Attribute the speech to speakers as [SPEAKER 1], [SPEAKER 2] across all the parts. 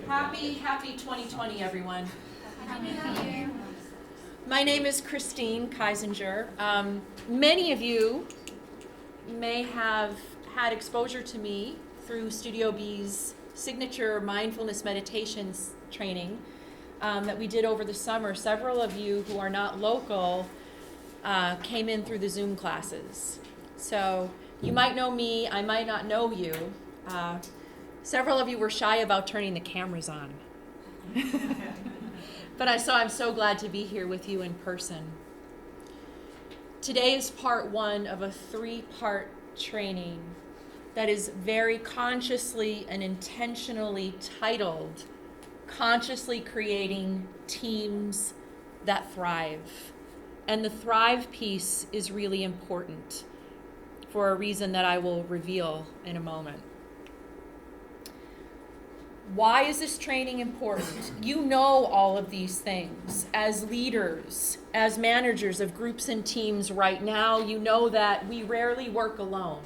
[SPEAKER 1] Happy 2020, everyone. Happy New Year. My name is Christine Keisinger. Many of you may have had exposure to me through Studio B's signature mindfulness meditations training that we did over the summer. Several of you who are not local came in through the Zoom classes. So you might know me, I might not know you. Several of you were shy about turning the cameras on. But I'm so glad to be here with you in person. Today is part one of a 3-part training that is very consciously and intentionally titled, Consciously Creating Teams That Thrive. And the thrive piece is really important for a reason that I will reveal in a moment. Why is this training important? You know all of these things. As leaders, as managers of groups and teams right now, you know that we rarely work alone.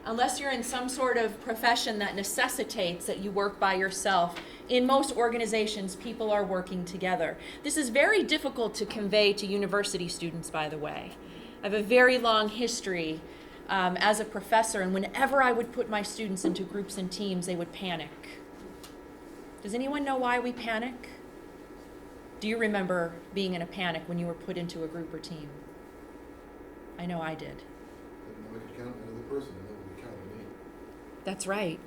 [SPEAKER 1] Unless you're in some sort of profession that necessitates that you work by yourself. In most organizations, people are working together. This is very difficult to convey to university students, by the way. I have a very long history as a professor, and whenever I would put my students into groups and teams, they would panic. Does anyone know why we panic? Do you remember being in a panic when you were put into a group or team? I know I did.
[SPEAKER 2] I could count another person, and nobody could count on me.
[SPEAKER 1] That's right.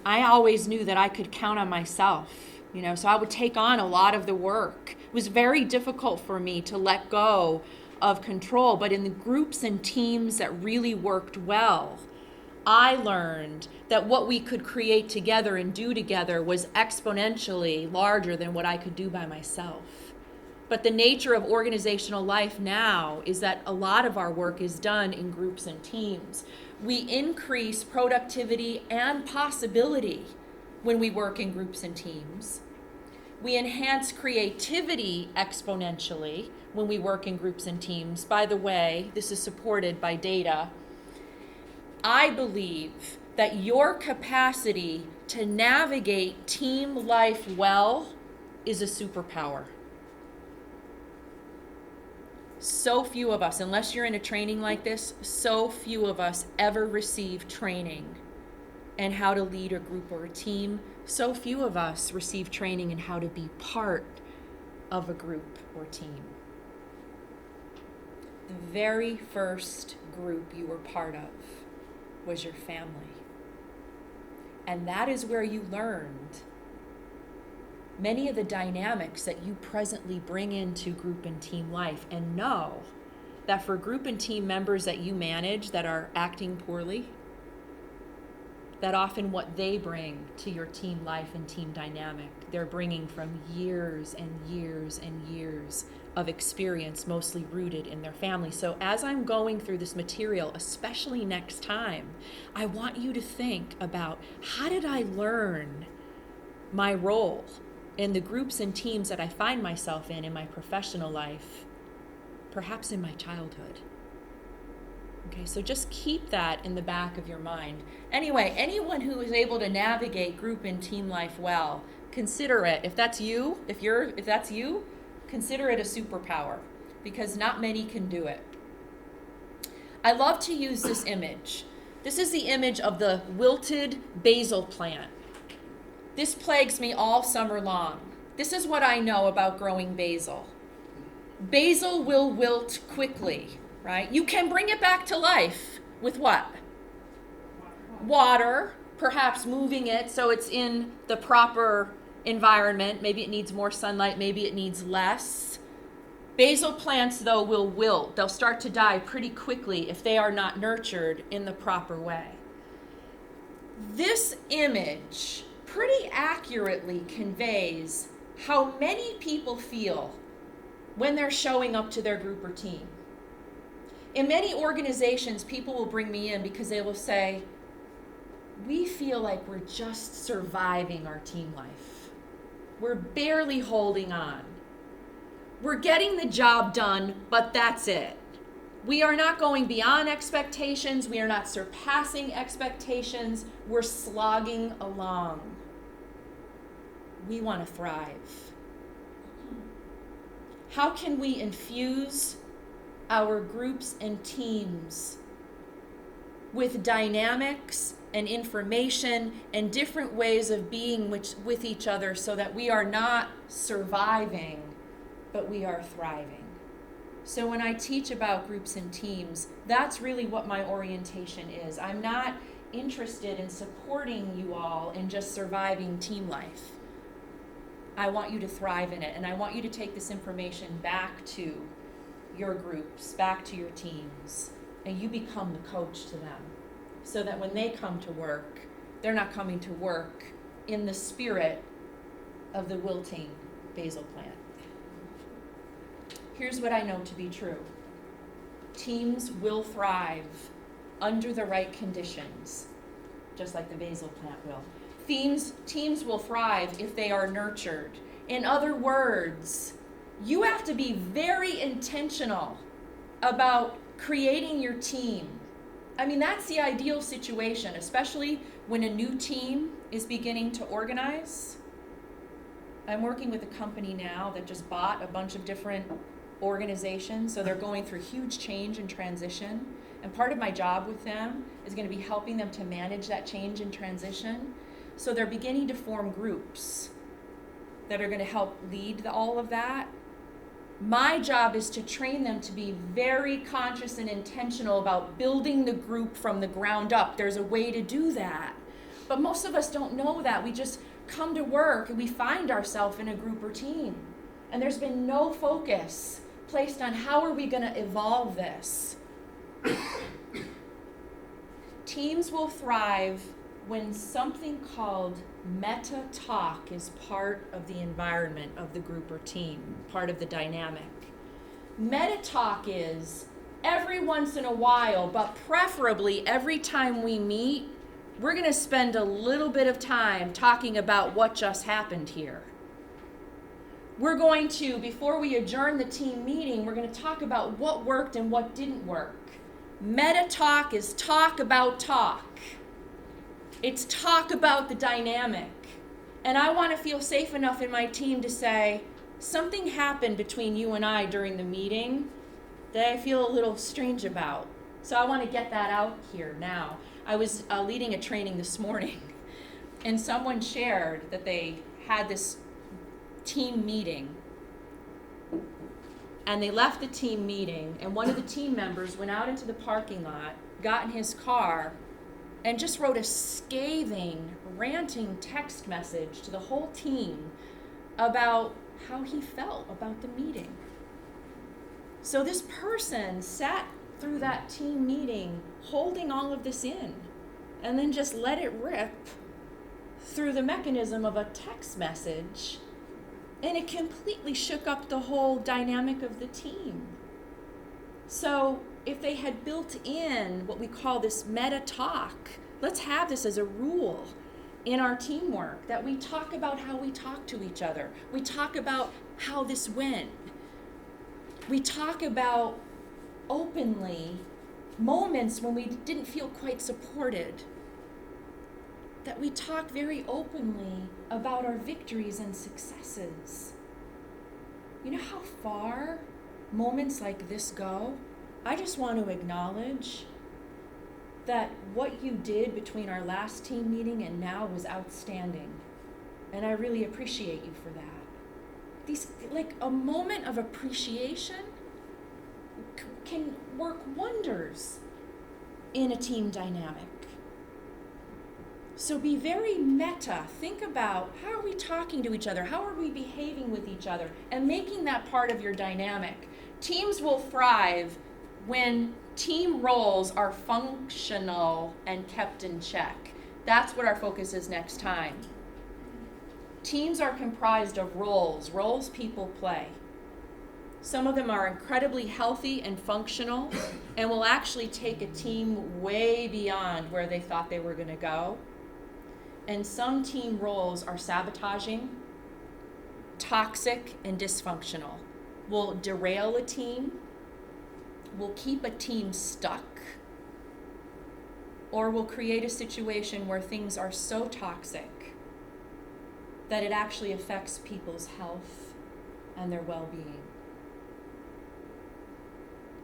[SPEAKER 1] I always knew that I could count on myself, so I would take on a lot of the work. It was very difficult for me to let go of control, but in the groups and teams that really worked well, I learned that what we could create together and do together was exponentially larger than what I could do by myself. But the nature of organizational life now is that a lot of our work is done in groups and teams. We increase productivity and possibility when we work in groups and teams. We enhance creativity exponentially when we work in groups and teams. By the way, this is supported by data. I believe that your capacity to navigate team life well is a superpower. So few of us, unless you're in a training like this, so few of us ever receive training in how to lead a group or a team. So few of us receive training in how to be part of a group or team. The very first group you were part of was your family. And that is where you learned many of the dynamics that you presently bring into group and team life, and know that for group and team members that you manage that are acting poorly, that often what they bring to your team life and team dynamic, they're bringing from years and years and years of experience, mostly rooted in their family. So as I'm going through this material, especially next time, I want you to think about, how did I learn my role in the groups and teams that I find myself in my professional life, perhaps in my childhood? Okay, so just keep that in the back of your mind. Anyway, anyone who is able to navigate group and team life well, consider it. If that's you, consider it a superpower, because not many can do it. I love to use this image. This is the image of the wilted basil plant. This plagues me all summer long. This is what I know about growing basil. Basil will wilt quickly, right? You can bring it back to life with what? Water, perhaps moving it so it's in the proper environment. Maybe it needs more sunlight, maybe it needs less. Basil plants, though, will wilt. They'll start to die pretty quickly if they are not nurtured in the proper way. This image pretty accurately conveys how many people feel when they're showing up to their group or team. In many organizations, people will bring me in because they will say, we feel like we're just surviving our team life. We're barely holding on. We're getting the job done, but that's it. We are not going beyond expectations. We are not surpassing expectations. We're slogging along. We want to thrive. How can we infuse our groups and teams with dynamics and information and different ways of being with each other so that we are not surviving, but we are thriving? So when I teach about groups and teams, that's really what my orientation is. I'm not interested in supporting you all in just surviving team life. I want you to thrive in it, and I want you to take this information back to your groups, back to your teams, and you become the coach to them, so that when they come to work, they're not coming to work in the spirit of the wilting basil plant. Here's what I know to be true. Teams will thrive under the right conditions, just like the basil plant will. Teams will thrive if they are nurtured. In other words, you have to be very intentional about creating your team. I mean, that's the ideal situation, especially when a new team is beginning to organize. I'm working with a company now that just bought a bunch of different organizations, so they're going through huge change and transition. And part of my job with them is going to be helping them to manage that change and transition. So they're beginning to form groups that are going to help lead all of that. My job is to train them to be very conscious and intentional about building the group from the ground up. There's a way to do that. But most of us don't know that. We just come to work and we find ourselves in a group or team. And there's been no focus placed on how are we going to evolve this. Teams will thrive when something called meta talk is part of the environment of the group or team, part of the dynamic. Meta talk is every once in a while, but preferably every time we meet, we're going to spend a little bit of time talking about what just happened here. We're going to, before we adjourn the team meeting, we're going to talk about what worked and what didn't work. Meta talk is talk about talk. It's talk about the dynamic. And I want to feel safe enough in my team to say, something happened between you and I during the meeting that I feel a little strange about. So I want to get that out here now. I was leading a training this morning, and someone shared that they had this team meeting. And they left the team meeting, and one of the team members went out into the parking lot, got in his car, and just wrote a scathing, ranting text message to the whole team about how he felt about the meeting. So this person sat through that team meeting holding all of this in, and then just let it rip through the mechanism of a text message, and it completely shook up the whole dynamic of the team. So if they had built in what we call this meta talk, let's have this as a rule in our teamwork, that we talk about how we talk to each other. We talk about how this went. We talk about openly moments when we didn't feel quite supported. That we talk very openly about our victories and successes. You know how far moments like this go? I just want to acknowledge that what you did between our last team meeting and now was outstanding. And I really appreciate you for that. These, like, a moment of appreciation can work wonders in a team dynamic. So be very meta. Think about, how are we talking to each other? How are we behaving with each other? And making that part of your dynamic. Teams will thrive when team roles are functional and kept in check. That's what our focus is next time. Teams are comprised of roles people play. Some of them are incredibly healthy and functional and will actually take a team way beyond where they thought they were going to go. And some team roles are sabotaging, toxic, and dysfunctional, will derail a team, will keep a team stuck, or will create a situation where things are so toxic that it actually affects people's health and their well-being.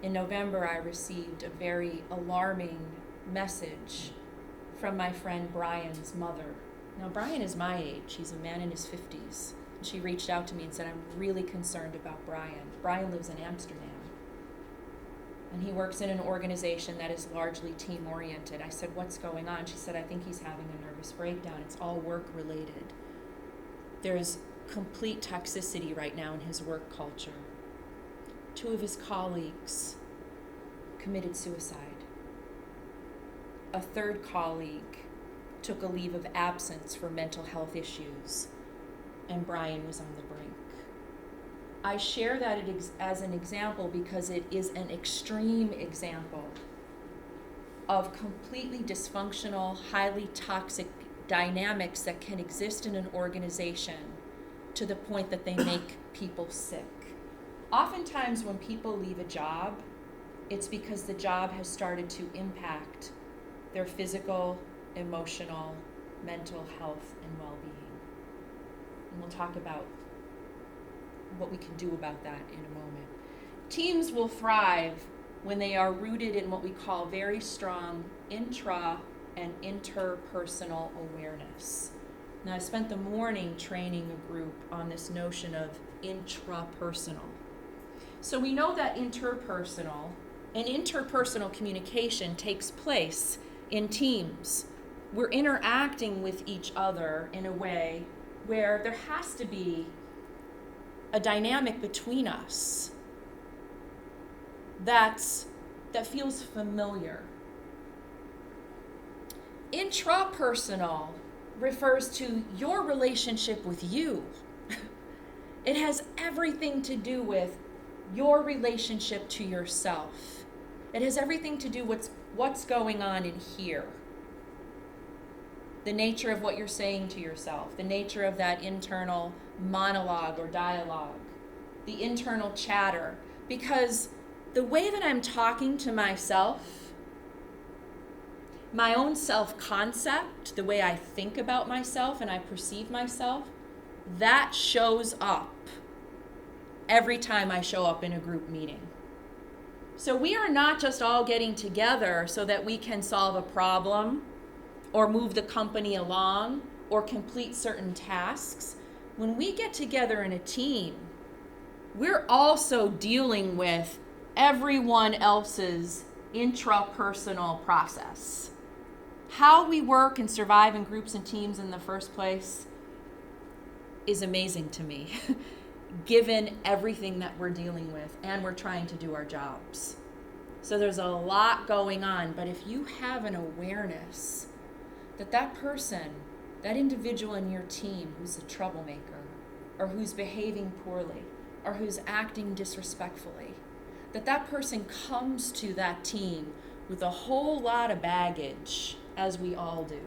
[SPEAKER 1] In November, I received a very alarming message from my friend Brian's mother. Now, Brian is my age. He's a man in his 50s. And she reached out to me and said, I'm really concerned about Brian. Brian lives in Amsterdam. And he works in an organization that is largely team-oriented. I said, what's going on? She said, I think he's having a nervous breakdown. It's all work-related. There's complete toxicity right now in his work culture. 2 of his colleagues committed suicide. A 3rd colleague took a leave of absence for mental health issues, and Brian was on the brink. I share that as an example because it is an extreme example of completely dysfunctional, highly toxic dynamics that can exist in an organization to the point that they make people sick. Oftentimes when people leave a job, it's because the job has started to impact their physical, emotional, mental health, and well-being. And we'll talk about what we can do about that in a moment. Teams will thrive when they are rooted in what we call very strong intra and interpersonal awareness. Now, I spent the morning training a group on this notion of intrapersonal. So we know that interpersonal communication takes place in teams. We're interacting with each other in a way where there has to be a dynamic between us that feels familiar. Intrapersonal refers to your relationship with you. It has everything to do with your relationship to yourself. It has everything to do with what's going on in here. The nature of what you're saying to yourself, the nature of that internal monologue or dialogue, the internal chatter. Because the way that I'm talking to myself, my own self-concept, the way I think about myself and I perceive myself, that shows up every time I show up in a group meeting. So we are not just all getting together so that we can solve a problem or move the company along or complete certain tasks. When we get together in a team, we're also dealing with everyone else's intrapersonal process. How we work and survive in groups and teams in the first place is amazing to me, given everything that we're dealing with and we're trying to do our jobs. So there's a lot going on, but if you have an awareness that person, that individual in your team who's a troublemaker or who's behaving poorly or who's acting disrespectfully, that person comes to that team with a whole lot of baggage, as we all do.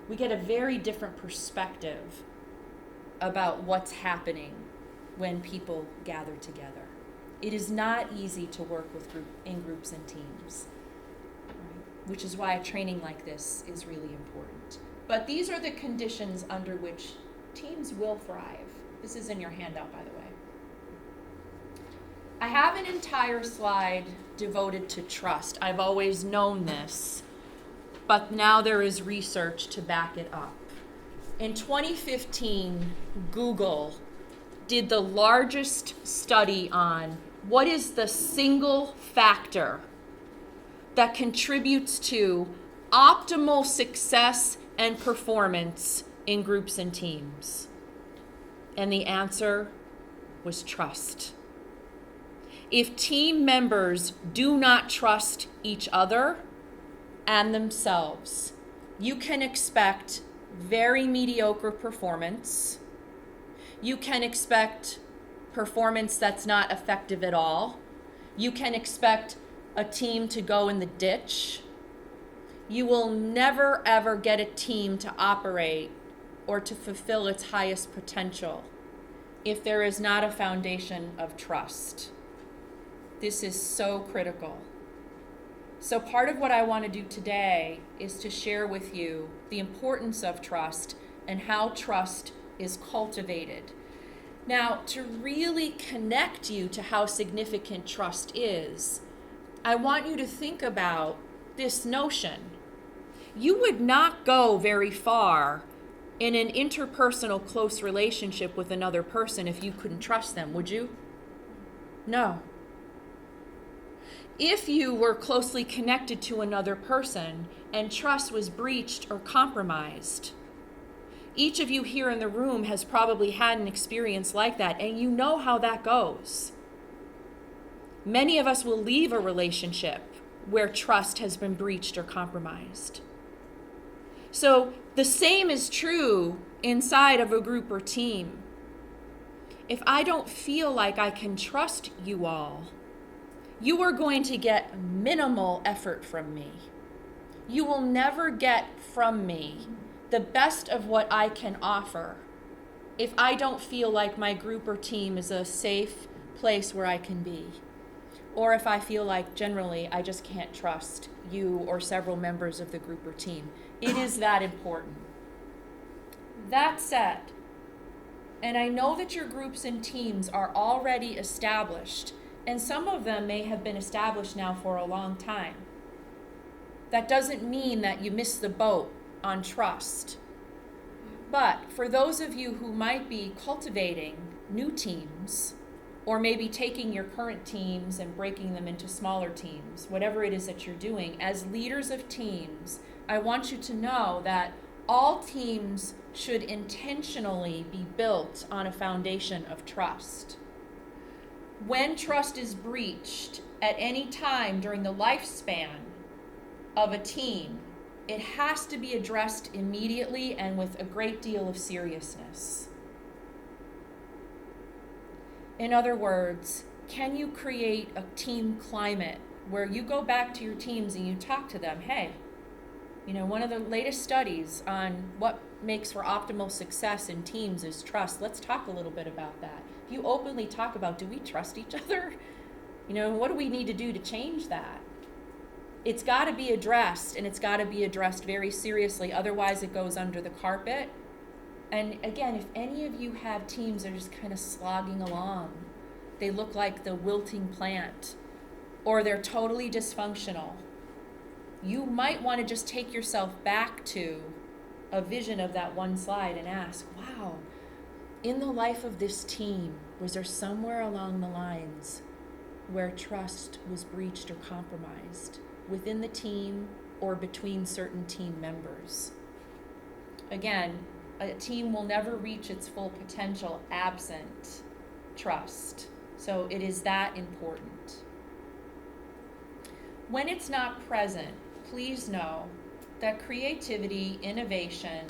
[SPEAKER 1] We get a very different perspective about what's happening when people gather together. It is not easy to work in groups and teams, right? Which is why a training like this is really important. But these are the conditions under which teams will thrive. This is in your handout, by the way. I have an entire slide devoted to trust. I've always known this, but now there is research to back it up. In 2015, Google did the largest study on what is the single factor that contributes to optimal success and performance in groups and teams. And the answer was trust. If team members do not trust each other and themselves, you can expect very mediocre performance. You can expect performance that's not effective at all. You can expect a team to go in the ditch. You will never, ever get a team to operate or to fulfill its highest potential if there is not a foundation of trust. This is so critical. So part of what I want to do today is to share with you the importance of trust and how trust is cultivated. Now, to really connect you to how significant trust is, I want you to think about this notion. You would not go very far in an interpersonal close relationship with another person if you couldn't trust them, would you? No. If you were closely connected to another person and trust was breached or compromised, each of you here in the room has probably had an experience like that, and you know how that goes. Many of us will leave a relationship where trust has been breached or compromised. So the same is true inside of a group or team. If I don't feel like I can trust you all, you are going to get minimal effort from me. You will never get from me the best of what I can offer if I don't feel like my group or team is a safe place where I can be. Or if I feel like generally I just can't trust you or several members of the group or team. It is that important. That said, and I know that your groups and teams are already established, and some of them may have been established now for a long time. That doesn't mean that you missed the boat on trust. But for those of you who might be cultivating new teams, or maybe taking your current teams and breaking them into smaller teams, whatever it is that you're doing, as leaders of teams, I want you to know that all teams should intentionally be built on a foundation of trust. When trust is breached at any time during the lifespan of a team, it has to be addressed immediately and with a great deal of seriousness. In other words, can you create a team climate where you go back to your teams and you talk to them, hey, one of the latest studies on what makes for optimal success in teams is trust. Let's talk a little bit about that. If you openly talk about, do we trust each other? What do we need to do to change that? It's got to be addressed, and it's got to be addressed very seriously. Otherwise, it goes under the carpet. And again, if any of you have teams that are just kind of slogging along, they look like the wilting plant, or they're totally dysfunctional, you might want to just take yourself back to a vision of that one slide and ask, wow, in the life of this team, was there somewhere along the lines where trust was breached or compromised within the team or between certain team members? Again, a team will never reach its full potential absent trust. So it is that important. When it's not present, please know that creativity, innovation,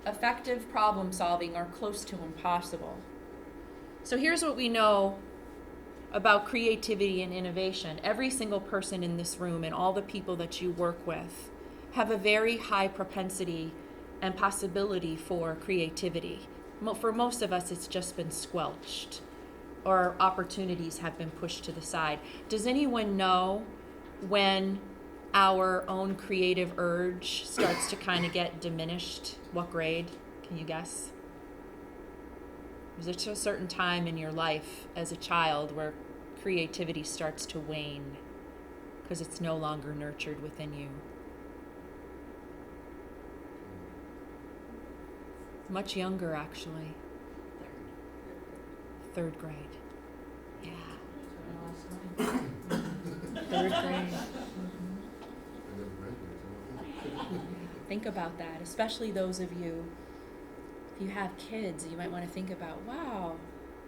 [SPEAKER 1] effective problem solving are close to impossible. So here's what we know about creativity and innovation. Every single person in this room and all the people that you work with have a very high propensity and possibility for creativity. For most of us, it's just been squelched, or opportunities have been pushed to the side. Does anyone know when our own creative urge starts to kind of get diminished? What grade? Can you guess? Is there a certain time in your life as a child where creativity starts to wane because it's no longer nurtured within you? Much younger, actually. Third grade. Yeah. Third grade. Think about that, especially those of you, if you have kids, you might want to think about, wow,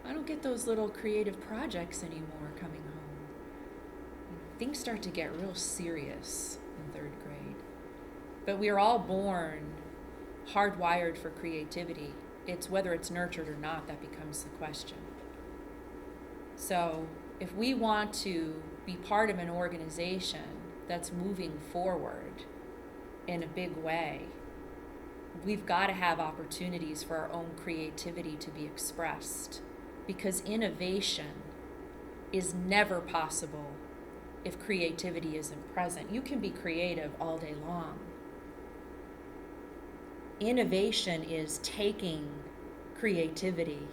[SPEAKER 1] I don't get those little creative projects anymore coming home. Things start to get real serious in third grade. But we are all born hardwired for creativity. It's whether it's nurtured or not that becomes the question. So if we want to be part of an organization that's moving forward in a big way, we've got to have opportunities for our own creativity to be expressed, because innovation is never possible if creativity isn't present. You can be creative all day long. Innovation is taking creativity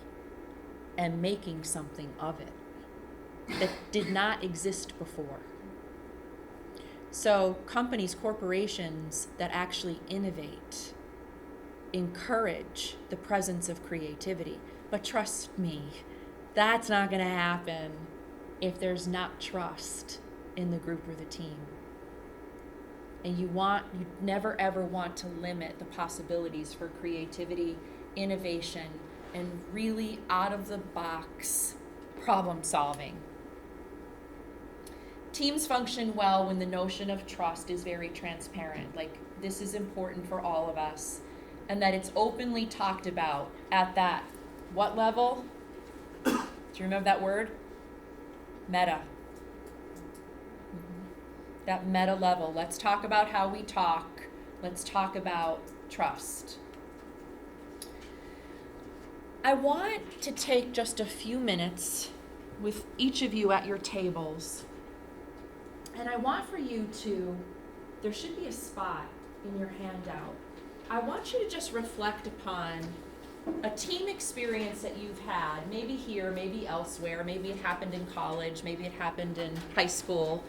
[SPEAKER 1] and making something of it that did not exist before. So companies, corporations that actually innovate encourage the presence of creativity. But trust me, that's not going to happen if there's not trust in the group or the team. And you never ever want to limit the possibilities for creativity, innovation, and really out of the box problem solving. Teams function well when the notion of trust is very transparent. Like, this is important for all of us. And that it's openly talked about at that, what level? Do you remember that word? Meta. That meta level. Let's talk about how we talk. Let's talk about trust. I want to take just a few minutes with each of you at your tables. And I want for you to, there should be a spot in your handout. I want you to just reflect upon a team experience that you've had, maybe here, maybe elsewhere, maybe it happened in college, maybe it happened in high school,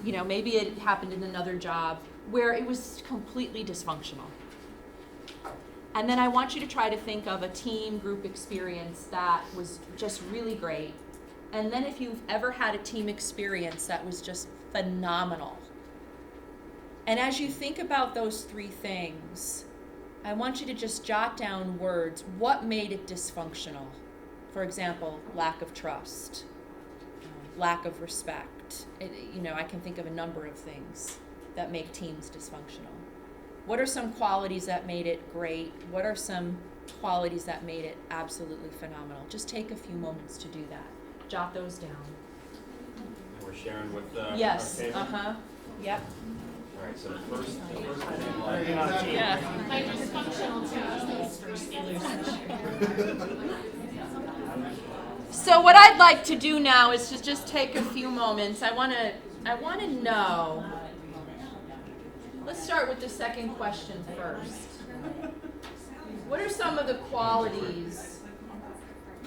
[SPEAKER 1] maybe it happened in another job, where it was completely dysfunctional. And then I want you to try to think of a team group experience that was just really great. And then if you've ever had a team experience that was just phenomenal. And as you think about those three things, I want you to just jot down words. What made it dysfunctional? For example, lack of trust, lack of respect. I can think of a number of things that make teams dysfunctional. What are some qualities that made it great? What are some qualities that made it absolutely phenomenal? Just take a few moments to do that. Jot those down.
[SPEAKER 3] We're sharing with
[SPEAKER 1] yes.
[SPEAKER 3] our table?
[SPEAKER 1] Yep.
[SPEAKER 3] All right, so the first thing
[SPEAKER 1] Yeah.
[SPEAKER 4] My dysfunctional team is first
[SPEAKER 1] So what I'd like to do now is to just take a few moments. I want to know. Let's start with the second question first. What are some of the qualities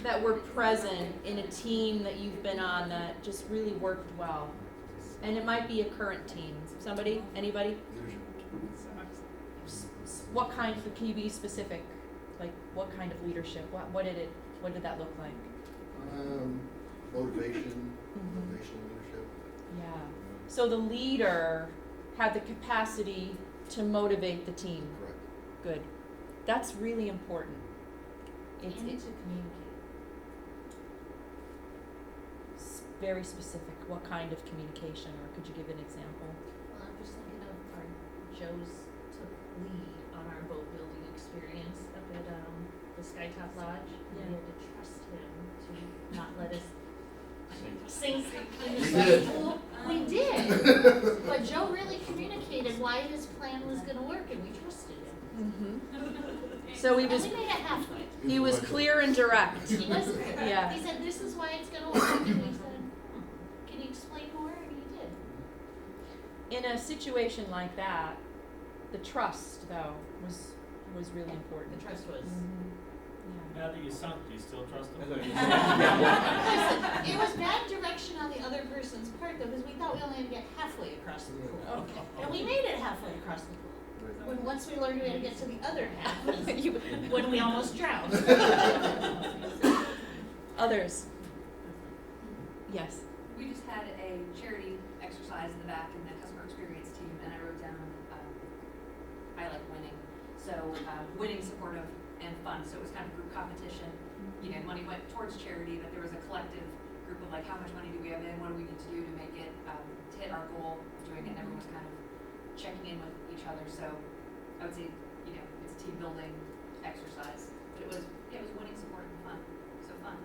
[SPEAKER 1] that were present in a team that you've been on that just really worked well? And it might be a current team. Somebody? Anybody? What kind of, can you be specific? Like, what kind of leadership? What did that look like?
[SPEAKER 2] Motivation, motivational leadership.
[SPEAKER 1] Yeah. So the leader had the capacity to motivate the team.
[SPEAKER 2] Correct.
[SPEAKER 1] Good. That's really important. It's
[SPEAKER 4] to communicate.
[SPEAKER 1] Very specific. What kind of communication, or could you give an example?
[SPEAKER 4] Well, I'm just thinking of our Joe's took lead on our boat building experience up at the Skytop Lodge.
[SPEAKER 1] Yeah.
[SPEAKER 4] We had to trust him to not let us sink in the
[SPEAKER 2] We
[SPEAKER 4] swimming
[SPEAKER 2] did.
[SPEAKER 4] pool. We did. But Joe really communicated why his plan was going to work, and we trusted him.
[SPEAKER 1] So he
[SPEAKER 4] And
[SPEAKER 1] was
[SPEAKER 4] we made it halfway.
[SPEAKER 1] he was clear and direct.
[SPEAKER 4] He was clear.
[SPEAKER 1] Yeah.
[SPEAKER 4] He said, "This is why it's going to work." And we said, "Can you explain more?" And he did.
[SPEAKER 1] In a situation like that, the trust though was really important.
[SPEAKER 4] The trust was.
[SPEAKER 1] Yeah.
[SPEAKER 5] Now that you sunk, do you still trust them?
[SPEAKER 4] Listen, it was bad direction on the other person's part though, because we thought we only had to get halfway across the pool.
[SPEAKER 1] Okay.
[SPEAKER 4] And we made it halfway across the pool.
[SPEAKER 2] Right.
[SPEAKER 4] When once we learned we had to get to the other half, when we almost drowned.
[SPEAKER 1] Others. Yes.
[SPEAKER 6] We just had a charity exercise in the back in the customer experience team, and I wrote down, I like winning. So winning, supportive, and fun. So it was kind of group competition. Money went towards charity, but there was a collective group of like, how much money do we have in? What do we need to do to make it, to hit our goal of doing it? And everyone was kind of checking in with each other. So I would say, it's a team building exercise. But it was winning, support, and fun. So fun.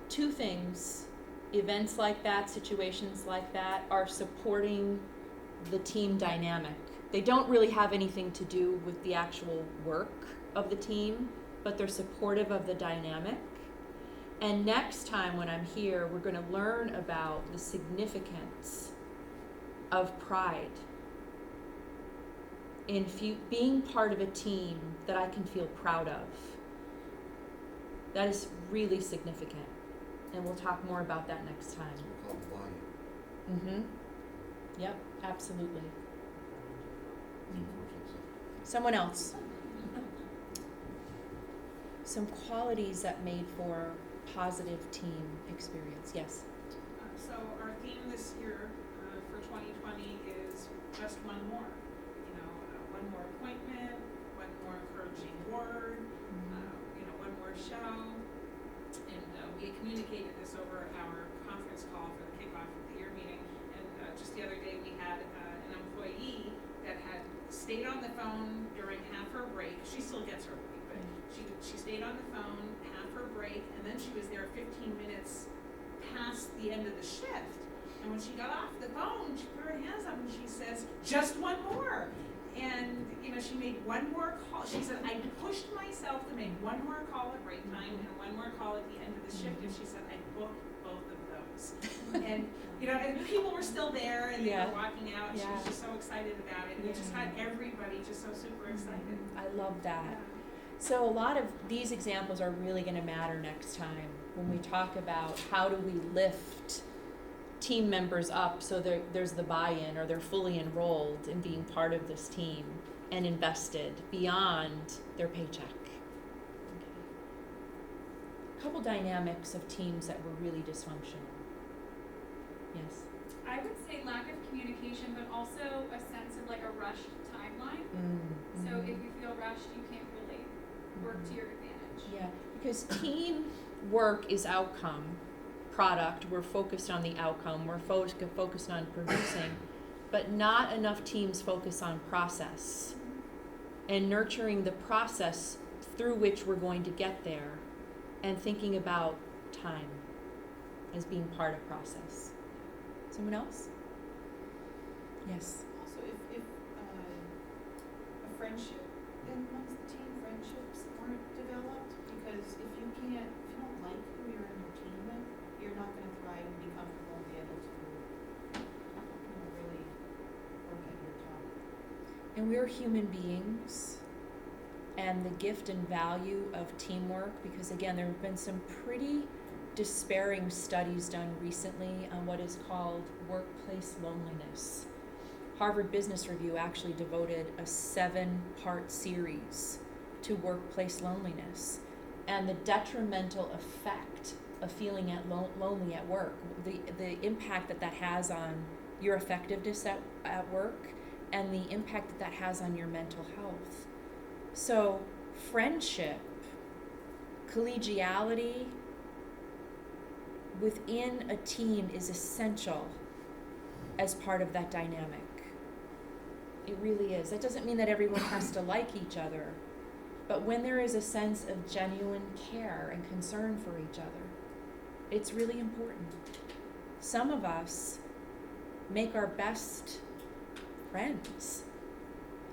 [SPEAKER 1] Two things. Events like that, situations like that are supporting the team dynamic. They don't really have anything to do with the actual work of the team, but they're supportive of the dynamic. And next time when I'm here, we're going to learn about the significance of pride in being part of a team that I can feel proud of. That is really significant. And we'll talk more about that next time.
[SPEAKER 2] That's what we call the buy-in.
[SPEAKER 1] Mm-hmm. Yep, absolutely.
[SPEAKER 2] Unfortunately,
[SPEAKER 1] Someone else. Some qualities that made for positive team experience. Yes.
[SPEAKER 7] So our theme this year for 2020 is just one more. You know, one more appointment, one more encouraging word, one more show. And we had communicated this over our conference call for the kickoff of the year meeting. And just the other day we had an employee that had stayed on the phone during half her break. She still gets her break, but she stayed on the phone half her break, and then she was there 15 minutes past the end of the shift. And when she got off the phone, she put her hands up and she says, "Just one more." And she made one more call. She said, "I pushed myself to make one more call at break time and one more call at the end of the shift." And she said, "I booked both of those." And and people were still there, and they were walking out, and she was just so excited about it. And it just got everybody just so super excited.
[SPEAKER 1] I love that. So a lot of these examples are really going to matter next time when we talk about how do we lift team members up so there's the buy-in, or they're fully enrolled in being part of this team and invested beyond their paycheck. Okay. A couple dynamics of teams that were really dysfunctional. Yes?
[SPEAKER 8] I would say lack of communication, but also a sense of like a rushed timeline.
[SPEAKER 1] Mm-hmm.
[SPEAKER 8] So if you feel rushed, you can't really work to your advantage.
[SPEAKER 1] Yeah, because team work is outcome. Product, we're focused on the outcome, we're focused on producing, but not enough teams focus on process and nurturing the process through which we're going to get there, and thinking about time as being part of process. Someone else? Yes.
[SPEAKER 9] Also, if a friendship amongst the team, friendships aren't developed, because if you don't like who you're in your team with, you're not going to thrive and be comfortable and be able to really work at your top.
[SPEAKER 1] And we're human beings, and the gift and value of teamwork, because again, there have been some pretty despairing studies done recently on what is called workplace loneliness. Harvard Business Review actually devoted a 7-part series to workplace loneliness and the detrimental effect of feeling lonely at work, the impact that has on your effectiveness at work, and the impact that has on your mental health. So friendship, collegiality within a team is essential as part of that dynamic. It really is. That doesn't mean that everyone has to like each other, but when there is a sense of genuine care and concern for each other, it's really important. Some of us make our best friends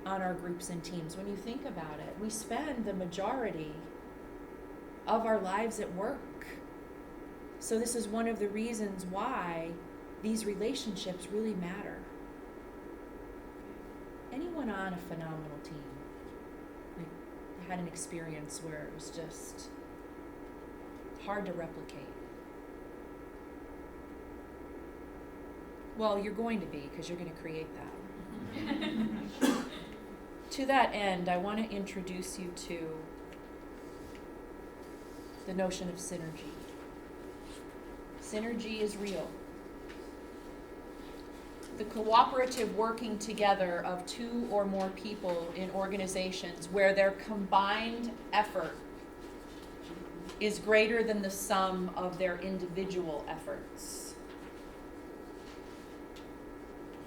[SPEAKER 1] on our groups and teams. When you think about it, we spend the majority of our lives at work. So this is one of the reasons why these relationships really matter. Anyone on a phenomenal team had an experience where it was just hard to replicate? Well, you're going to be, because you're going to create that. To that end, I want to introduce you to the notion of synergy. Synergy is real. The cooperative working together of 2 or more people in organizations where their combined effort is greater than the sum of their individual efforts.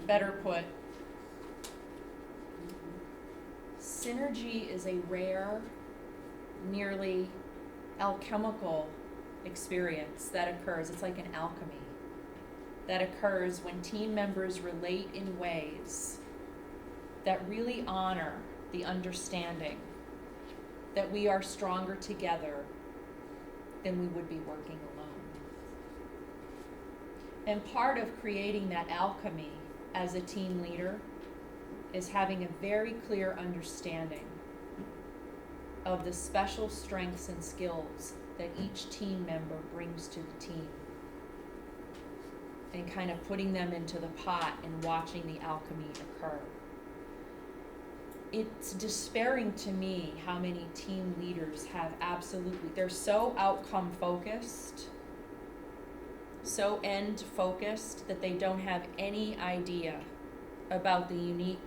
[SPEAKER 1] Better put, synergy is a rare, nearly alchemical experience that occurs. It's like an alchemy that occurs when team members relate in ways that really honor the understanding that we are stronger together than we would be working alone. And part of creating that alchemy as a team leader is having a very clear understanding of the special strengths and skills that each team member brings to the team, and kind of putting them into the pot and watching the alchemy occur. It's despairing to me how many team leaders have they're so outcome focused, so end focused, that they don't have any idea about the unique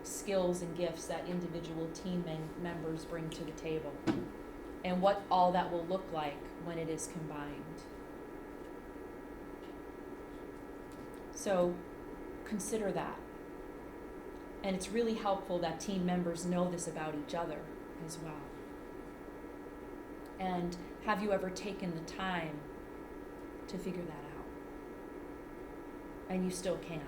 [SPEAKER 1] skills and gifts that individual team members bring to the table, and what all that will look like when it is combined. So consider that. And it's really helpful that team members know this about each other as well. And have you ever taken the time to figure that out? And you still can.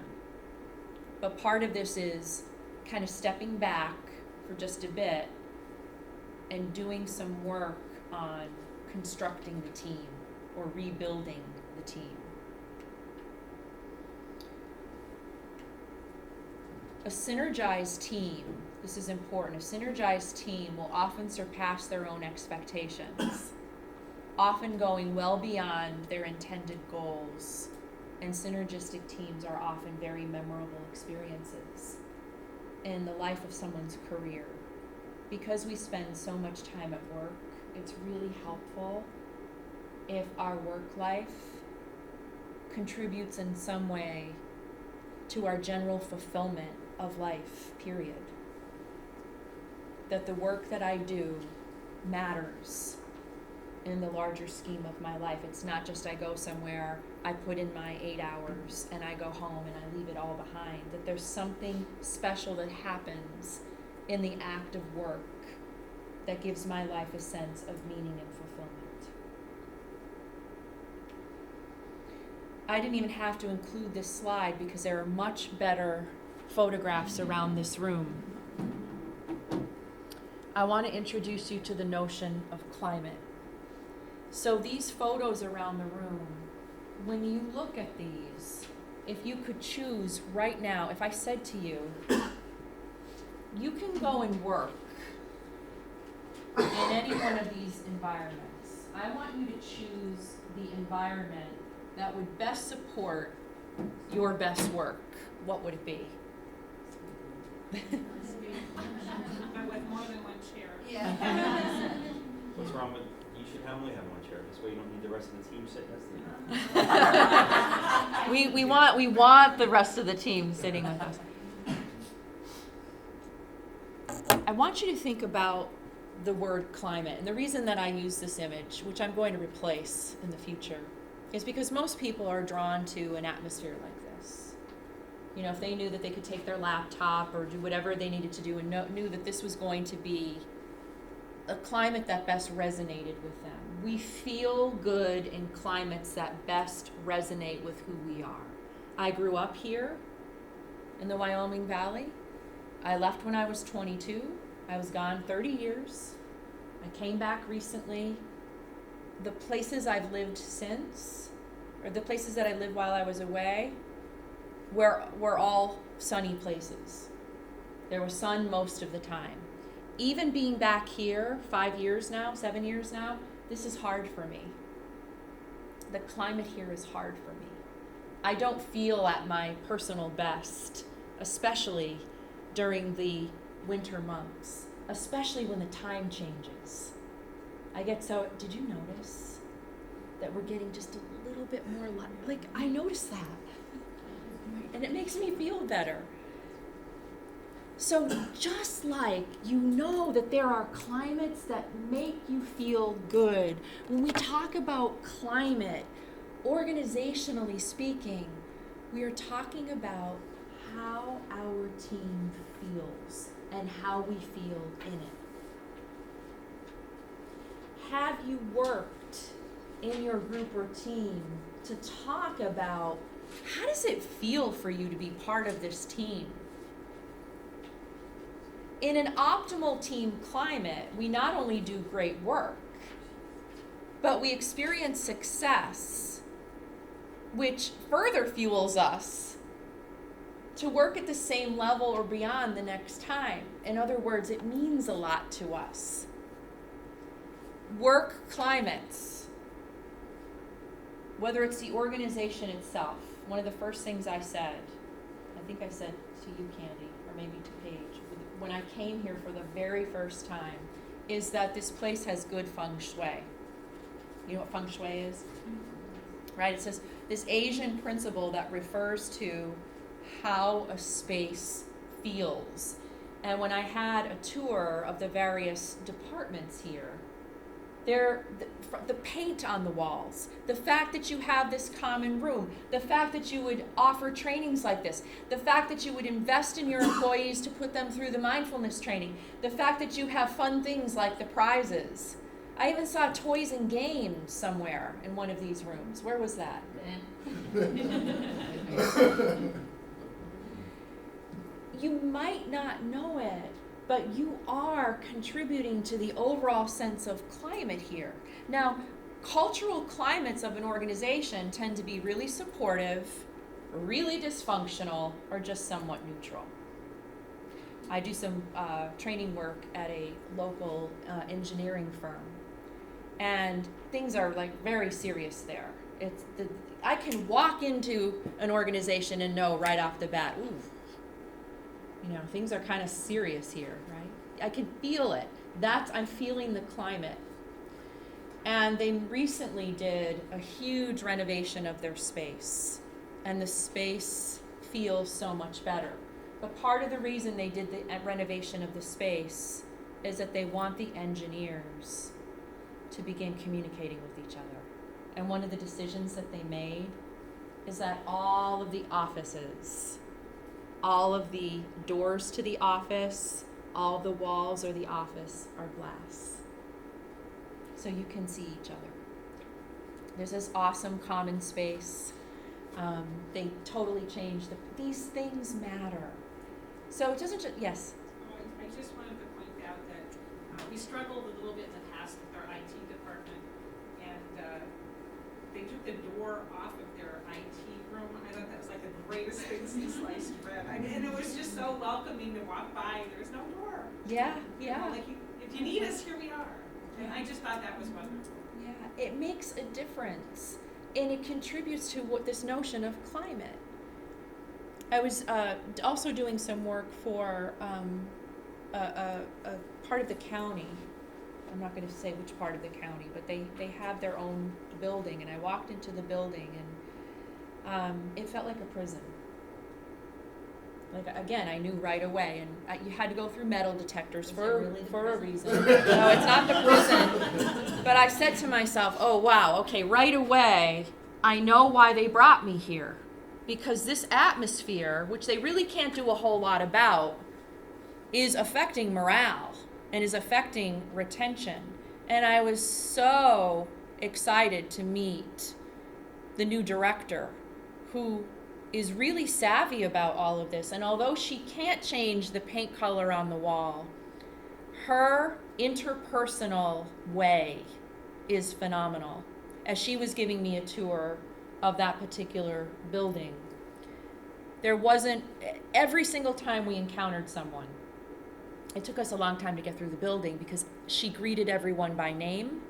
[SPEAKER 1] But part of this is kind of stepping back for just a bit and doing some work on constructing the team or rebuilding the team. A synergized team, this is important, a synergized team will often surpass their own expectations, often going well beyond their intended goals, and synergistic teams are often very memorable experiences in the life of someone's career. Because we spend so much time at work, it's really helpful if our work life contributes in some way to our general fulfillment of life, period. That the work that I do matters in the larger scheme of my life. It's not just I go somewhere, I put in my 8 hours, and I go home and I leave it all behind. That there's something special that happens in the act of work that gives my life a sense of meaning and fulfillment. I didn't even have to include this slide because there are much better photographs around this room. I want to introduce you to the notion of climate. So these photos around the room, when you look at these, if you could choose right now, if I said to you, you can go and work in any one of these environments. I want you to choose the environment that would best support your best work. What would it be?
[SPEAKER 7] And with more than one chair.
[SPEAKER 6] Yeah.
[SPEAKER 3] What's wrong with, you should only have one chair, this way you don't need the rest of the team sitting next to you.
[SPEAKER 1] We want the rest of the team sitting with us. I want you to think about the word climate, and the reason that I use this image, which I'm going to replace in the future, is because most people are drawn to an atmosphere like this. You know, if they knew that they could take their laptop or do whatever they needed to do and knew that this was going to be a climate that best resonated with them. We feel good in climates that best resonate with who we are. I grew up here in the Wyoming Valley. I left when I was 22. I was gone 30 years. I came back recently. The places I've lived since, or the places that I lived while I was away, were all sunny places. There was sun most of the time. Even being back here 7 years now, this is hard for me. The climate here is hard for me. I don't feel at my personal best, especially during the winter months, especially when the time changes. Did you notice that we're getting just a little bit more like I noticed that. And it makes me feel better. So just like you know that there are climates that make you feel good, when we talk about climate, organizationally speaking, we are talking about how our team feels and how we feel in it. Have you worked in your group or team to talk about how does it feel for you to be part of this team? In an optimal team climate, we not only do great work, but we experience success, which further fuels us to work at the same level or beyond the next time. In other words, it means a lot to us. Work climates, whether it's the organization itself. One of the first things I said, I think I said to you, Candy, or maybe to Paige, when I came here for the very first time, is that this place has good feng shui. You know what feng shui is? Right? It says this Asian principle that refers to how a space feels. And when I had a tour of the various departments here, the paint on the walls, the fact that you have this common room, the fact that you would offer trainings like this, the fact that you would invest in your employees to put them through the mindfulness training, the fact that you have fun things like the prizes. I even saw toys and games somewhere in one of these rooms. Where was that? You might not know it, but you are contributing to the overall sense of climate here. Now, cultural climates of an organization tend to be really supportive, really dysfunctional, or just somewhat neutral. I do some training work at a local engineering firm, and things are like very serious there. I can walk into an organization and know right off the bat, ooh, you know, things are kind of serious here, right? I can feel it. I'm feeling the climate. And they recently did a huge renovation of their space, and the space feels so much better. But part of the reason they did the renovation of the space is that they want the engineers to begin communicating with each other. And one of the decisions that they made is that all of the offices, all of the doors to the office, all the walls or the office are glass. So you can see each other. There's this awesome common space. They totally changed these things matter. So it doesn't just, yes?
[SPEAKER 7] I just wanted to point out that we struggled a little bit in the past with our IT department, and they took the door off of their IT room. I thought that was like the greatest thing since sliced bread. And it was just so welcoming to walk by. There's no door.
[SPEAKER 1] Yeah,
[SPEAKER 7] You
[SPEAKER 1] yeah.
[SPEAKER 7] know, like if you need us, here we are. And I just thought that was wonderful.
[SPEAKER 1] Yeah, it makes a difference, and it contributes to this notion of climate. I was also doing some work for a part of the county. I'm not going to say which part of the county, but they have their own building, and I walked into the building, and it felt like a prison. Like, again, I knew right away, and you had to go through metal detectors for a reason. No, it's not the prison. But I said to myself, oh, wow, okay, right away, I know why they brought me here. Because this atmosphere, which they really can't do a whole lot about, is affecting morale and is affecting retention. And I was so excited to meet the new director, who is really savvy about all of this. And although she can't change the paint color on the wall, her interpersonal way is phenomenal. As she was giving me a tour of that particular building, there wasn't, every single time we encountered someone, it took us a long time to get through the building because she greeted everyone by name.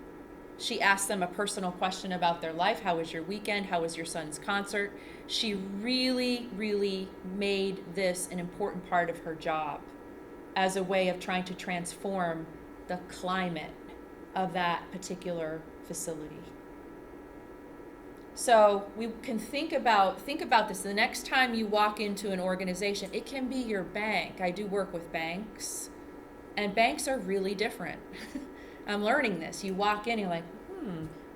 [SPEAKER 1] She asked them a personal question about their life. How was your weekend? How was your son's concert? She really, really made this an important part of her job as a way of trying to transform the climate of that particular facility. So we can think about this. The next time you walk into an organization, it can be your bank. I do work with banks, and banks are really different. I'm learning this. You walk in, you're like,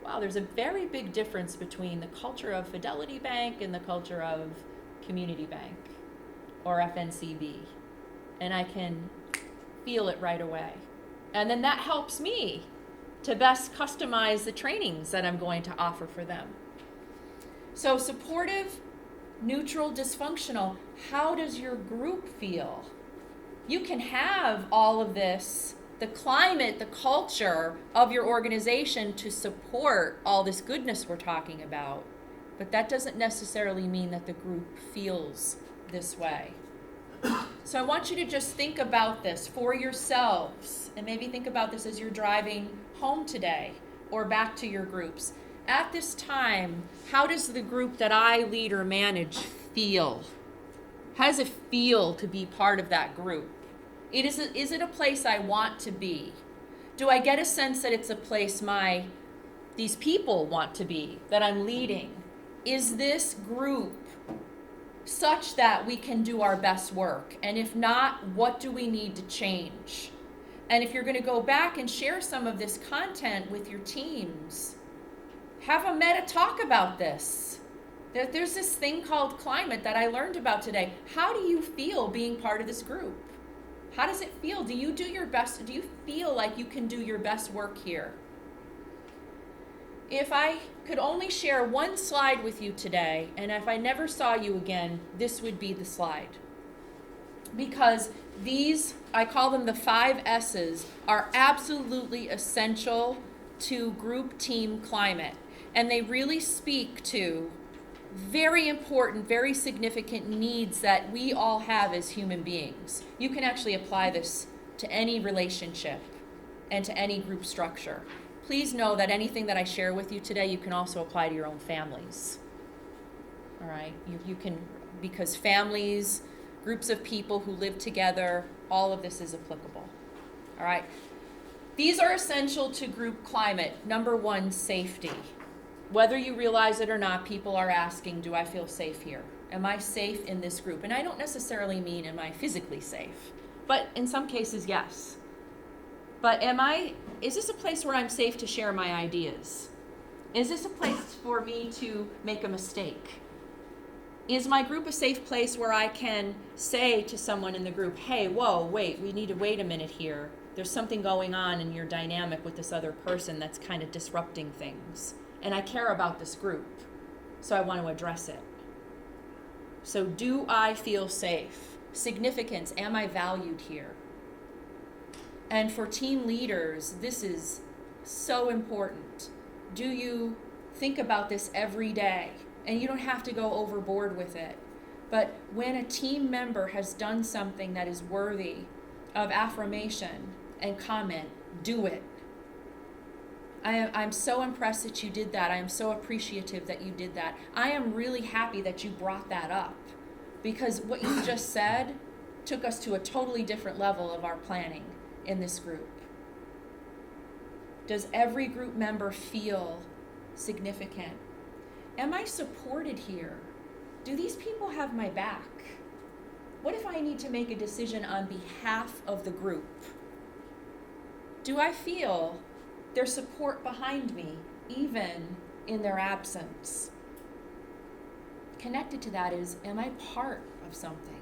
[SPEAKER 1] wow, there's a very big difference between the culture of Fidelity Bank and the culture of Community Bank or FNCB. And I can feel it right away. And then that helps me to best customize the trainings that I'm going to offer for them. So supportive, neutral, dysfunctional, how does your group feel? You can have all of this the climate, the culture of your organization to support all this goodness we're talking about. But that doesn't necessarily mean that the group feels this way. So I want you to just think about this for yourselves, and maybe think about this as you're driving home today or back to your groups. At this time, how does the group that I lead or manage feel? How does it feel to be part of that group? Is it a place I want to be? Do I get a sense that it's a place these people want to be, that I'm leading? Is this group such that we can do our best work? And if not, what do we need to change? And if you're going to go back and share some of this content with your teams, have a meta talk about this. There's this thing called climate that I learned about today. How do you feel being part of this group? How does it feel? Do you do your best? Do you feel like you can do your best work here? If I could only share one slide with you today, and if I never saw you again, this would be the slide. Because these, I call them the 5 S's, are absolutely essential to group team climate. And they really speak to very important, very significant needs that we all have as human beings. You can actually apply this to any relationship and to any group structure. Please know that anything that I share with you today, you can also apply to your own families. All right? You can, because families, groups of people who live together, all of this is applicable. All right? These are essential to group climate. Number 1, safety. Whether you realize it or not, people are asking, do I feel safe here? Am I safe in this group? And I don't necessarily mean, am I physically safe? But in some cases, yes. But is this a place where I'm safe to share my ideas? Is this a place for me to make a mistake? Is my group a safe place where I can say to someone in the group, hey, whoa, wait, we need to wait a minute here. There's something going on in your dynamic with this other person that's kind of disrupting things. And I care about this group, so I want to address it. So do I feel safe? Significance, am I valued here? And for team leaders, this is so important. Do you think about this every day? And you don't have to go overboard with it. But when a team member has done something that is worthy of affirmation and comment, do it. I'm so impressed that you did that. I am so appreciative that you did that. I am really happy that you brought that up, because what you just said took us to a totally different level of our planning in this group. Does every group member feel significant? Am I supported here? Do these people have my back? What if I need to make a decision on behalf of the group? Do I feel their support behind me, even in their absence? Connected to that is, am I part of something?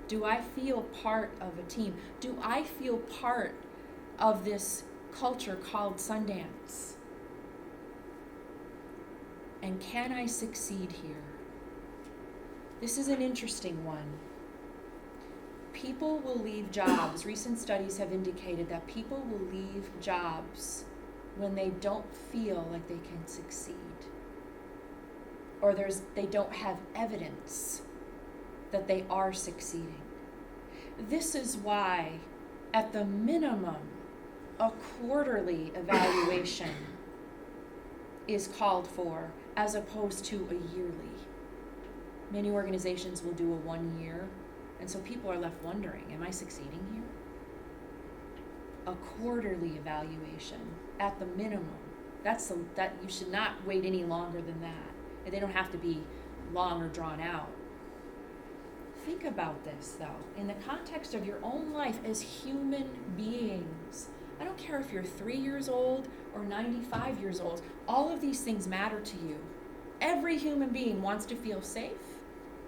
[SPEAKER 1] Do I feel part of a team? Do I feel part of this culture called Sundance? And can I succeed here? This is an interesting one. People will leave jobs. Recent studies have indicated that people will leave jobs when they don't feel like they can succeed, or they don't have evidence that they are succeeding. This is why, at the minimum, a quarterly evaluation is called for, as opposed to a yearly. Many organizations will do a 1 year, and so people are left wondering, am I succeeding here? A quarterly evaluation, at the minimum. That you should not wait any longer than that. And they don't have to be long or drawn out. Think about this, though, in the context of your own life as human beings. I don't care if you're 3 years old or 95 years old. All of these things matter to you. Every human being wants to feel safe.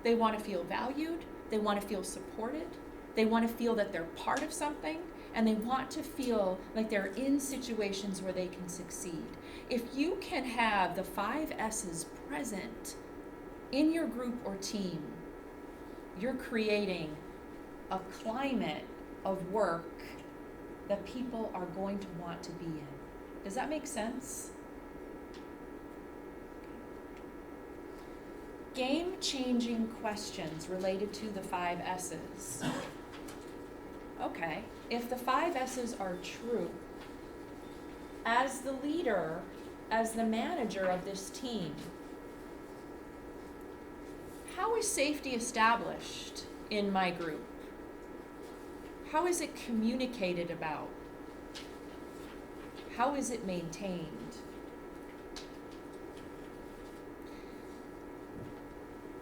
[SPEAKER 1] They want to feel valued. They want to feel supported. They want to feel that they're part of something. And they want to feel like they're in situations where they can succeed. If you can have the 5 S's present in your group or team, you're creating a climate of work that people are going to want to be in. Does that make sense? Game-changing questions related to the 5 S's. Okay, if the 5 S's are true, as the leader, as the manager of this team, how is safety established in my group? How is it communicated about? How is it maintained?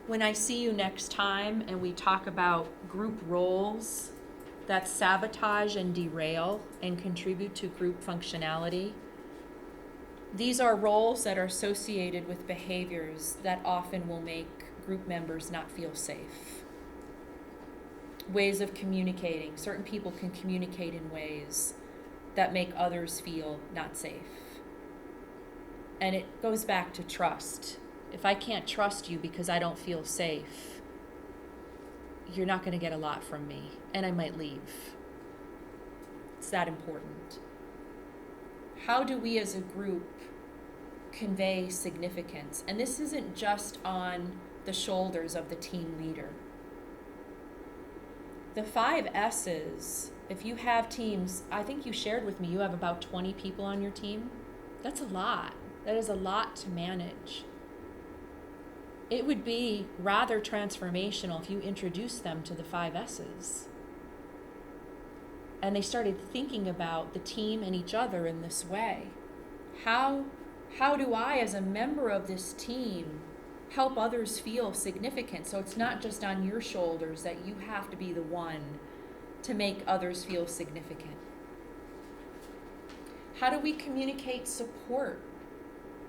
[SPEAKER 1] When I see you next time and we talk about group roles that sabotage and derail and contribute to group functionality, these are roles that are associated with behaviors that often will make group members not feel safe. Ways of communicating. Certain people can communicate in ways that make others feel not safe. And it goes back to trust. If I can't trust you because I don't feel safe, you're not going to get a lot from me, and I might leave. It's that important. How do we as a group convey significance? And this isn't just on the shoulders of the team leader. The 5 S's, if you have teams, I think you shared with me you have about 20 people on your team. That's a lot. That is a lot to manage. It would be rather transformational if you introduced them to the 5 S's. And they started thinking about the team and each other in this way. How do I, as a member of this team, help others feel significant? So it's not just on your shoulders that you have to be the one to make others feel significant. How do we communicate support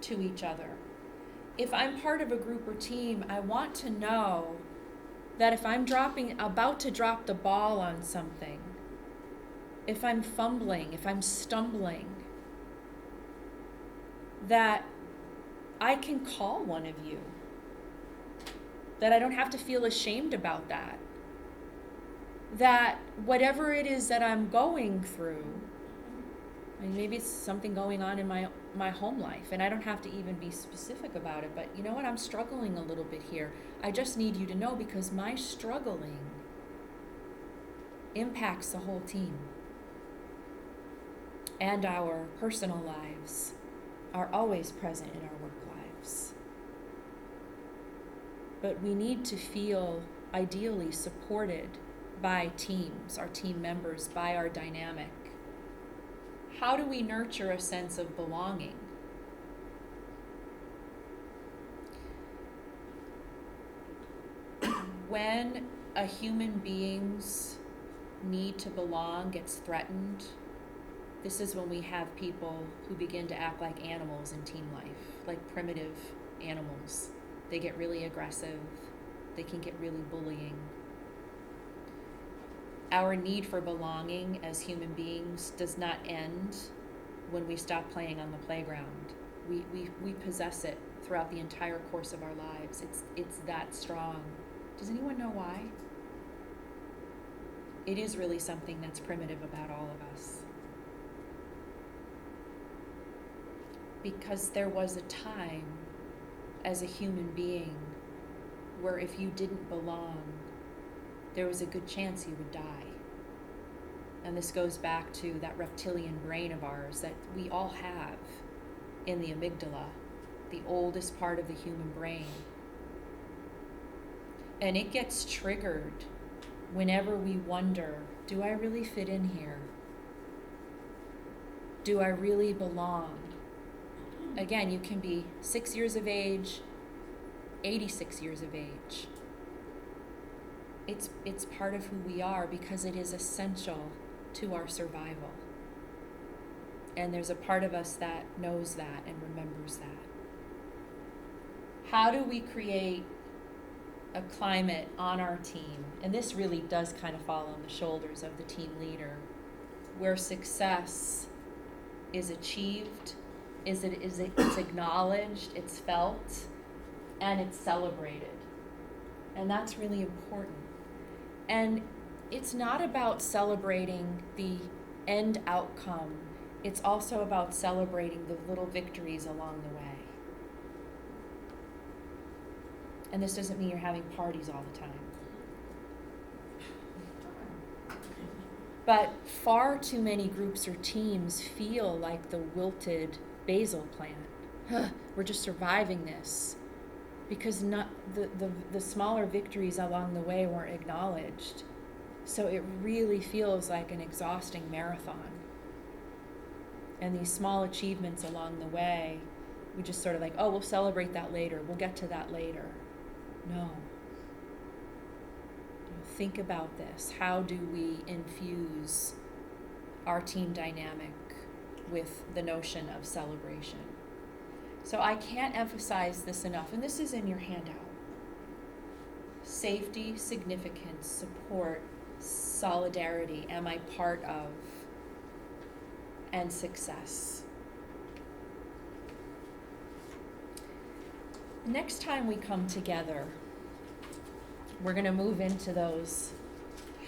[SPEAKER 1] to each other? If I'm part of a group or team, I want to know that if I'm about to drop the ball on something, if I'm fumbling, if I'm stumbling, that I can call one of you. That I don't have to feel ashamed about that. That whatever it is that I'm going through, and maybe it's something going on in my home life, and I don't have to even be specific about it, but you know what, I'm struggling a little bit here. I just need you to know, because my struggling impacts the whole team. And our personal lives are always present in our work lives. But we need to feel ideally supported by teams, our team members, by our dynamic. How do we nurture a sense of belonging? When a human being's need to belong gets threatened, this is when we have people who begin to act like animals in team life, like primitive animals. They get really aggressive. They can get really bullying. Our need for belonging as human beings does not end when we stop playing on the playground. We possess it throughout the entire course of our lives. It's that strong. Does anyone know why? It is really something that's primitive about all of us. Because there was a time as a human being where if you didn't belong, there was a good chance you would die. And this goes back to that reptilian brain of ours that we all have in the amygdala, the oldest part of the human brain. And it gets triggered whenever we wonder, do I really fit in here? Do I really belong? Again, you can be 6 years of age, 86 years of age. It's part of who we are because it is essential to our survival. And there's a part of us that knows that and remembers that. How do we create a climate on our team, and this really does kind of fall on the shoulders of the team leader, where success is achieved, it's acknowledged, it's felt, and it's celebrated. And that's really important. And it's not about celebrating the end outcome, it's also about celebrating the little victories along the way. And this doesn't mean you're having parties all the time. But far too many groups or teams feel like the wilted basil plant. We're just surviving this because not the smaller victories along the way weren't acknowledged. So it really feels like an exhausting marathon. And these small achievements along the way, we just sort of like, oh, we'll celebrate that later. We'll get to that later. No. Think about this. How do we infuse our team dynamic with the notion of celebration? So I can't emphasize this enough, and this is in your handout. Safety, significance, support, solidarity, am I part of, and success. Next time we come together, we're going to move into those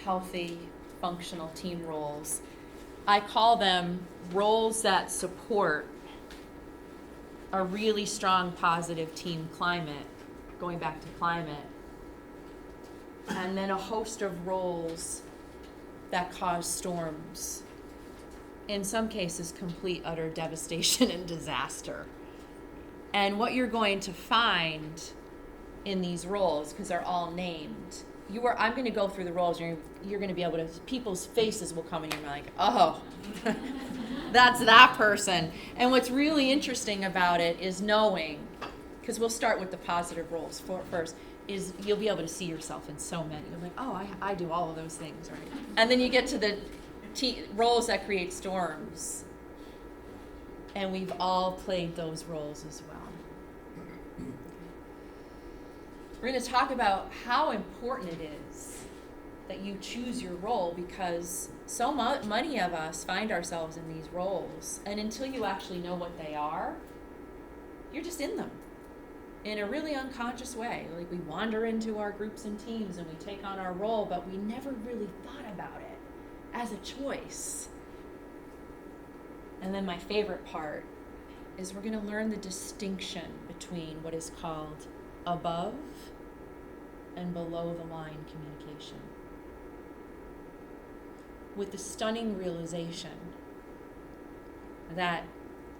[SPEAKER 1] healthy, functional team roles. I call them roles that support a really strong, positive team climate, going back to climate, and then a host of roles that cause storms. In some cases, complete, utter devastation and disaster. And what you're going to find in these roles, because they're all named, I'm going to go through the roles, you're going to be able to, people's faces will come and you're like, oh, that's that person. And what's really interesting about it is knowing, because we'll start with the positive roles first, is you'll be able to see yourself in so many. You're like, oh, I do all of those things, right? And then you get to the roles that create storms. And we've all played those roles as well. We're going to talk about how important it is that you choose your role, because so many of us find ourselves in these roles, and until you actually know what they are, you're just in them in a really unconscious way. Like, we wander into our groups and teams and we take on our role, but we never really thought about it as a choice. And then my favorite part is we're going to learn the distinction between what is called above and below the line communication, with the stunning realization that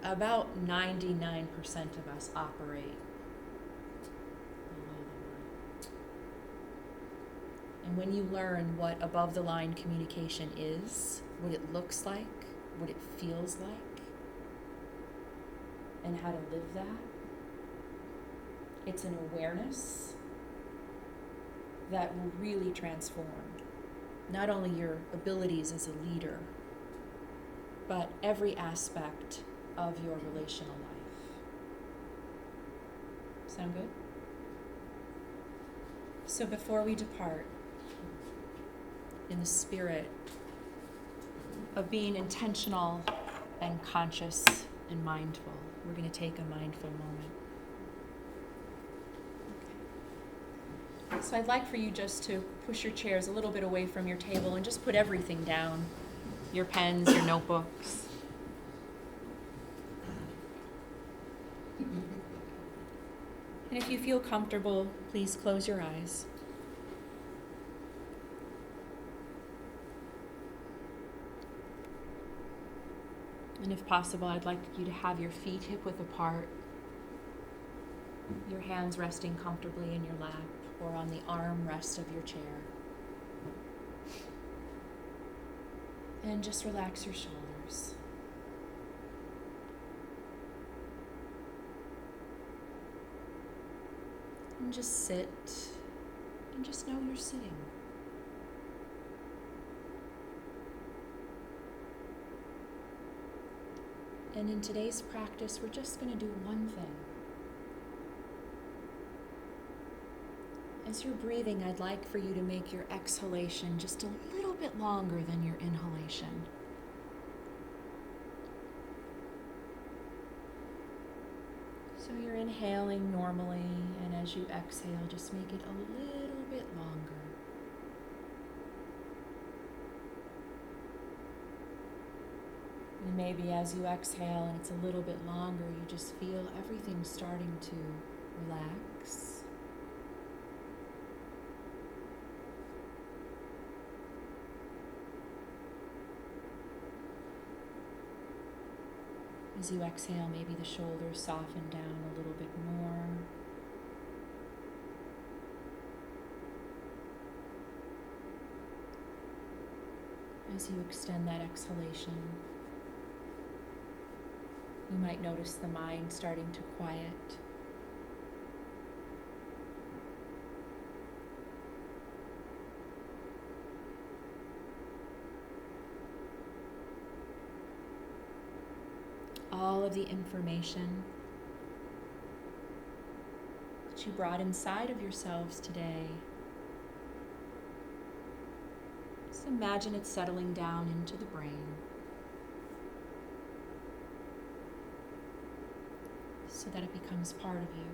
[SPEAKER 1] about 99% of us operate below the line. And when you learn what above the line communication is, what it looks like, what it feels like, and how to live that, it's an awareness that will really transform not only your abilities as a leader, but every aspect of your relational life. Sound good? So before we depart, in the spirit of being intentional and conscious and mindful, we're going to take a mindful moment. So I'd like for you just to push your chairs a little bit away from your table and just put everything down, your pens, your notebooks. And if you feel comfortable, please close your eyes. And if possible, I'd like you to have your feet hip-width apart, your hands resting comfortably in your lap or on the armrest of your chair. And just relax your shoulders. And just sit and just know you're sitting. And in today's practice, we're just going to do one thing. As you're breathing, I'd like for you to make your exhalation just a little bit longer than your inhalation. So you're inhaling normally, and as you exhale, just make it a little bit longer. And maybe as you exhale and it's a little bit longer, you just feel everything starting to relax. As you exhale, maybe the shoulders soften down a little bit more. As you extend that exhalation, you might notice the mind starting to quiet. All of the information that you brought inside of yourselves today, just imagine it settling down into the brain so that it becomes part of you.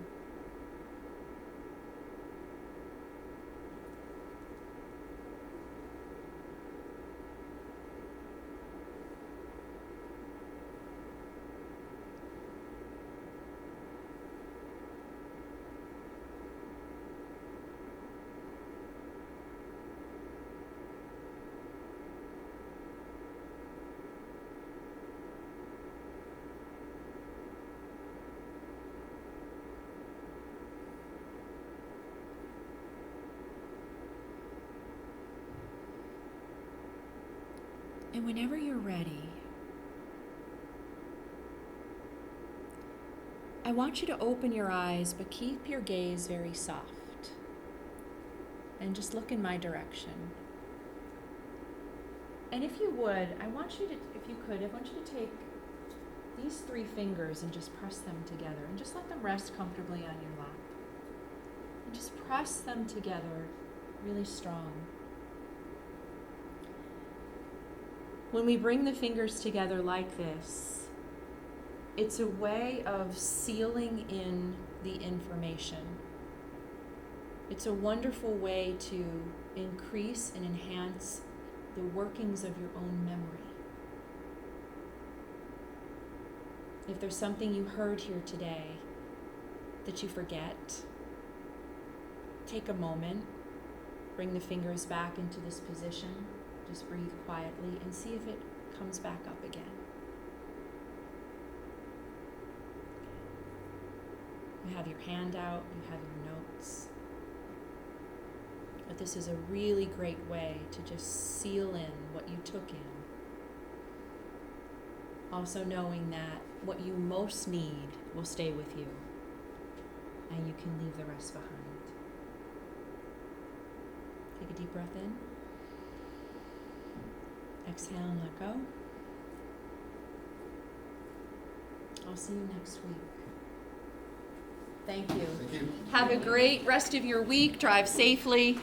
[SPEAKER 1] And whenever you're ready, I want you to open your eyes, but keep your gaze very soft. And just look in my direction. And if you would, I want you to take these 3 fingers and just press them together. And just let them rest comfortably on your lap. And just press them together really strong. When we bring the fingers together like this, it's a way of sealing in the information. It's a wonderful way to increase and enhance the workings of your own memory. If there's something you heard here today that you forget, take a moment, bring the fingers back into this position. Just breathe quietly and see if it comes back up again. You have your hand out, you have your notes. But this is a really great way to just seal in what you took in. Also knowing that what you most need will stay with you, and you can leave the rest behind. Take a deep breath in. Exhale and let go. I'll see you next week. Thank you.
[SPEAKER 2] Thank you.
[SPEAKER 1] Have a great rest of your week. Drive safely.